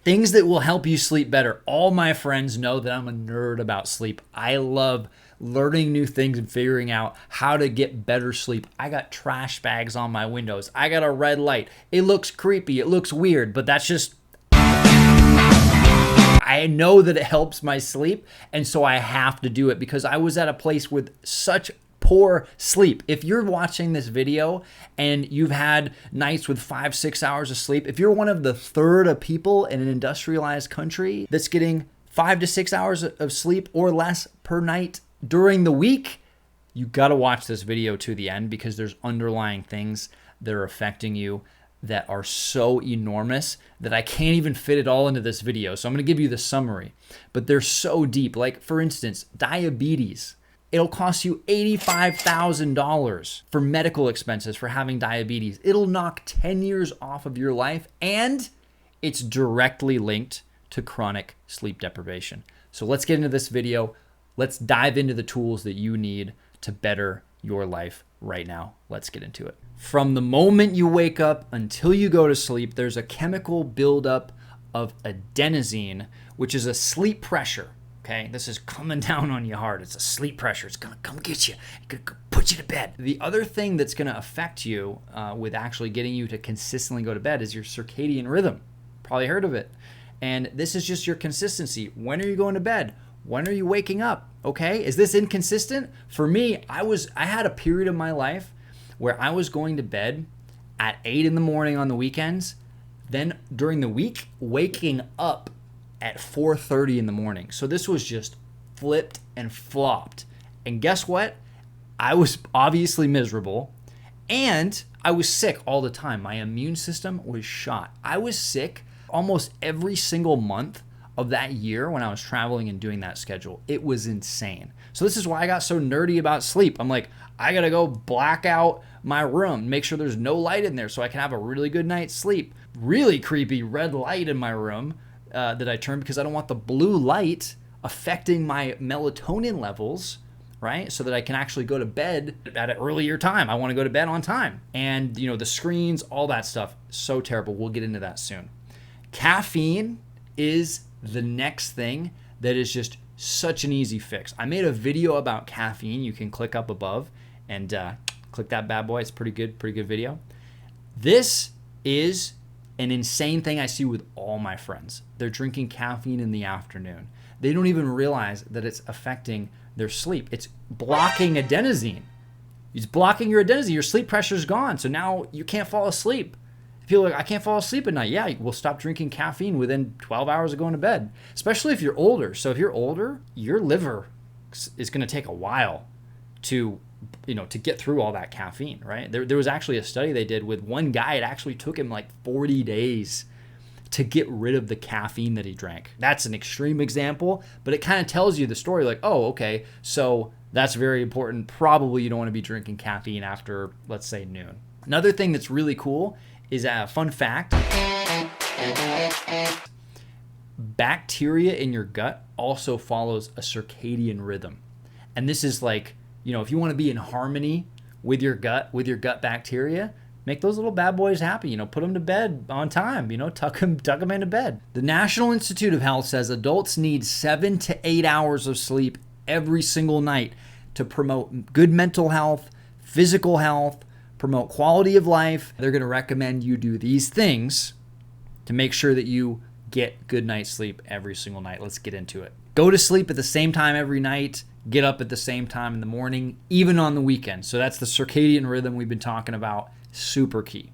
Things that will help you sleep better. All my friends know that I'm a nerd about sleep. I love learning new things and figuring out how to get better sleep. I got trash bags on my windows. I got a red light. It looks creepy. It looks weird, but that's just, I know that it helps my sleep, and so I have to do it because I was at a place with such poor sleep. If you're watching this video and you've had nights with 5-6 hours of sleep, if you're one of the third of people in an industrialized country that's getting 5 to 6 hours of sleep or less per night during the week, you got to watch this video to the end because there's underlying things that are affecting you that are so enormous that I can't even fit it all into this video. So I'm going to give you the summary, but they're so deep. Like, for instance, diabetes. It'll cost you $85,000 for medical expenses for having diabetes. It'll knock 10 years off of your life, and it's directly linked to chronic sleep deprivation. So let's get into this video. Let's dive into the tools that you need to better your life right now. Let's get into it. From the moment you wake up until you go to sleep, there's a chemical buildup of adenosine, which is a sleep pressure. Okay, this is coming down on you hard. It's a sleep pressure. It's gonna come get you. It's gonna put you to bed. The other thing that's gonna affect you with actually getting you to consistently go to bed is your circadian rhythm. Probably heard of it. And this is just your consistency. When are you going to bed? When are you waking up? Okay, is this inconsistent? For me, I had a period of my life where I was going to bed at 8 in the morning on the weekends. Then during the week, waking up at 4:30 in the morning. So this was just flipped and flopped. And guess what? I was obviously miserable and I was sick all the time. My immune system was shot. I was sick almost every single month of that year when I was traveling and doing that schedule. It was insane. So this is why I got so nerdy about sleep. I'm like, I gotta go black out my room, make sure there's no light in there so I can have a really good night's sleep. Really creepy red light in my room that I turn because I don't want the blue light affecting my melatonin levels, right? So that I can actually go to bed at an earlier time. I want to go to bed on time. And, you know, the screens, all that stuff, so terrible. We'll get into that soon. Caffeine is the next thing that is just such an easy fix. I made a video about caffeine. You can click up above and click that bad boy. It's pretty good video. This is an insane thing I see with all my friends. They're drinking caffeine in the afternoon. They don't even realize that it's affecting their sleep. It's blocking adenosine. It's blocking your adenosine. Your sleep pressure's gone. So now you can't fall asleep. If you're like, I can't fall asleep at night. Yeah, we'll stop drinking caffeine within 12 hours of going to bed, especially if you're older. So if you're older, your liver is going to take a while to get through all that caffeine, right? There was actually a study they did with one guy. It actually took him like 40 days to get rid of the caffeine that he drank. That's an extreme example, but it kind of tells you the story like, oh, okay, so that's very important. Probably you don't want to be drinking caffeine after, let's say, noon. Another thing that's really cool is a fun fact. Bacteria in your gut also follows a circadian rhythm. And this is like, if you want to be in harmony with your gut bacteria, make those little bad boys happy. Put them to bed on time. Tuck them into bed. The National Institute of Health says adults need 7 to 8 hours of sleep every single night to promote good mental health, physical health, promote quality of life. They're going to recommend you do these things to make sure that you get good night's sleep every single night. Let's get into it. Go to sleep at the same time every night. Get up at the same time in the morning, even on the weekend. So that's the circadian rhythm we've been talking about. Super key.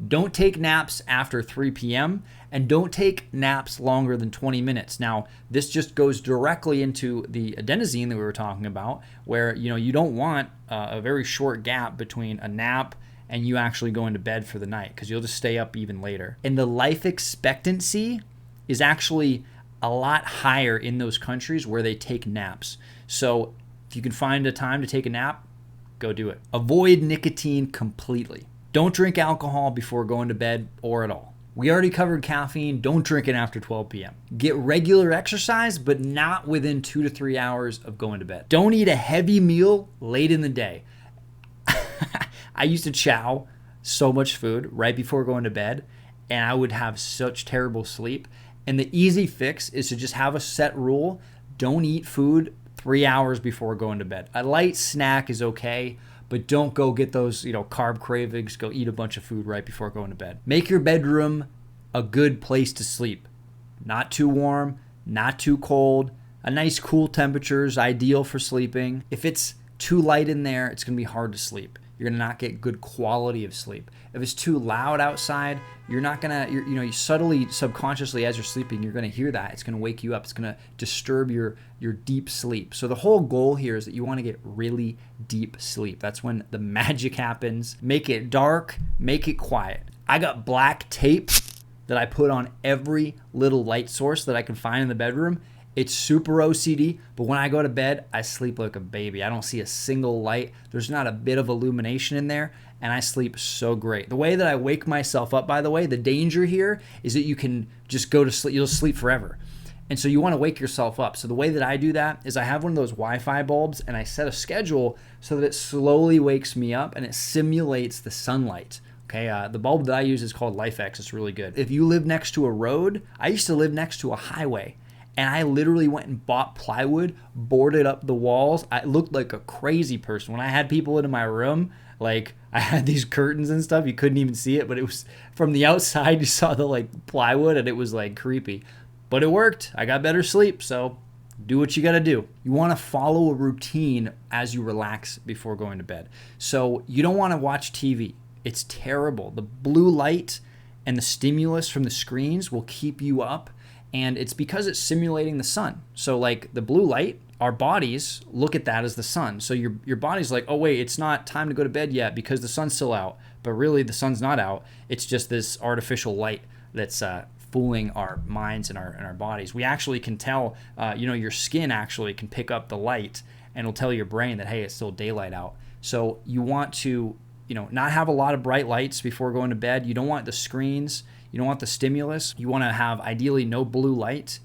Don't take naps after 3 p.m. and don't take naps longer than 20 minutes. Now, this just goes directly into the adenosine that we were talking about, where you don't want a very short gap between a nap and you actually going to bed for the night because you'll just stay up even later. And the life expectancy is actually a lot higher in those countries where they take naps. So if you can find a time to take a nap, go do it. Avoid nicotine completely. Don't drink alcohol before going to bed or at all. We already covered caffeine. Don't drink it after 12 p.m. Get regular exercise, but not within 2 to 3 hours of going to bed. Don't eat a heavy meal late in the day. I used to chow so much food right before going to bed, and I would have such terrible sleep. And the easy fix is to just have a set rule. Don't eat food 3 hours before going to bed. A light snack is okay, but don't go get those, carb cravings. Go eat a bunch of food right before going to bed. Make your bedroom a good place to sleep. Not too warm, not too cold. A nice cool temperature is ideal for sleeping. If it's too light in there, it's going to be hard to sleep. You're going to not get good quality of sleep. If it's too loud outside, you're not going to, you subtly, subconsciously, as you're sleeping, you're going to hear that. It's going to wake you up. It's going to disturb your deep sleep. So the whole goal here is that you want to get really deep sleep. That's when the magic happens. Make it dark, make it quiet. I got black tape that I put on every little light source that I can find in the bedroom. It's super OCD, but when I go to bed, I sleep like a baby. I don't see a single light. There's not a bit of illumination in there, and I sleep so great. The way that I wake myself up, by the way, the danger here is that you can just go to sleep. You'll sleep forever. And so you want to wake yourself up. So the way that I do that is I have one of those Wi-Fi bulbs, and I set a schedule so that it slowly wakes me up, and it simulates the sunlight. Okay, the bulb that I use is called LifeX. It's really good. If you live next to a road, I used to live next to a highway. And I literally went and bought plywood, boarded up the walls. I looked like a crazy person. When I had people into my room, like I had these curtains and stuff, you couldn't even see it, but it was from the outside, you saw the plywood and it was creepy. But it worked. I got better sleep, so do what you got to do. You want to follow a routine as you relax before going to bed. So you don't want to watch TV. It's terrible. The blue light and the stimulus from the screens will keep you up. And it's because it's simulating the sun. So the blue light, our bodies look at that as the sun. So your body's like, oh wait, it's not time to go to bed yet because the sun's still out. But really the sun's not out. It's just this artificial light that's fooling our minds and our bodies. We actually can tell, your skin actually can pick up the light and it'll tell your brain that, hey, it's still daylight out. So you want to, not have a lot of bright lights before going to bed. You don't want the screens. You don't want the stimulus. You want to have ideally no blue light.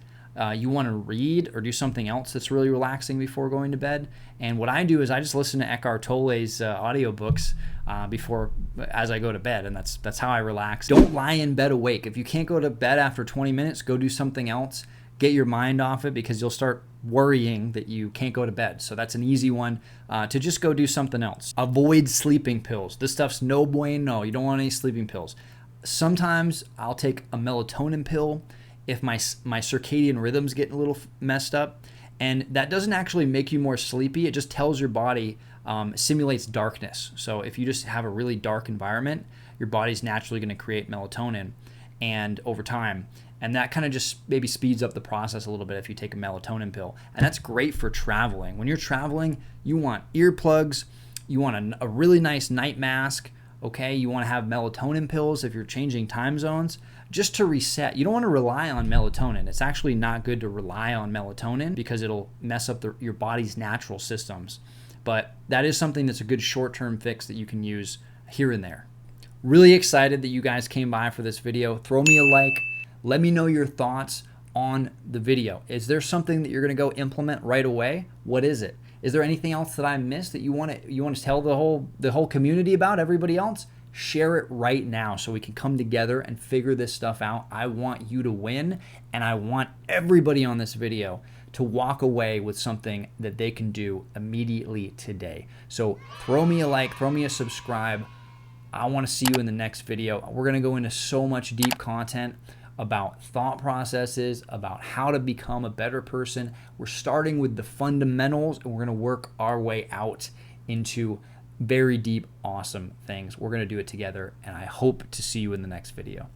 You want to read or do something else that's really relaxing before going to bed. And what I do is I just listen to Eckhart Tolle's audiobooks as I go to bed, and that's how I relax. Don't lie in bed awake. If you can't go to bed after 20 minutes, go do something else. Get your mind off it because you'll start worrying that you can't go to bed. So that's an easy one to just go do something else. Avoid sleeping pills. This stuff's no bueno. You don't want any sleeping pills. Sometimes I'll take a melatonin pill if my circadian rhythm's getting a little messed up. And that doesn't actually make you more sleepy. It just tells your body, simulates darkness. So if you just have a really dark environment, your body's naturally going to create melatonin and over time. And that kind of just maybe speeds up the process a little bit if you take a melatonin pill. And that's great for traveling. When you're traveling, you want earplugs, you want a really nice night mask. Okay, you want to have melatonin pills if you're changing time zones just to reset. You don't want to rely on melatonin. It's actually not good to rely on melatonin because it'll mess up your body's natural systems. But that is something that's a good short-term fix that you can use here and there. Really excited that you guys came by for this video. Throw me a like. Let me know your thoughts on the video. Is there something that you're going to go implement right away? What is it? Is there anything else that I missed that you want to tell the whole community about, everybody else? Share it right now so we can come together and figure this stuff out. I want you to win, and I want everybody on this video to walk away with something that they can do immediately today. So throw me a like, throw me a subscribe. I want to see you in the next video. We're going to go into so much deep content about thought processes, about how to become a better person. We're starting with the fundamentals, and we're going to work our way out into very deep, awesome things. We're going to do it together, and I hope to see you in the next video.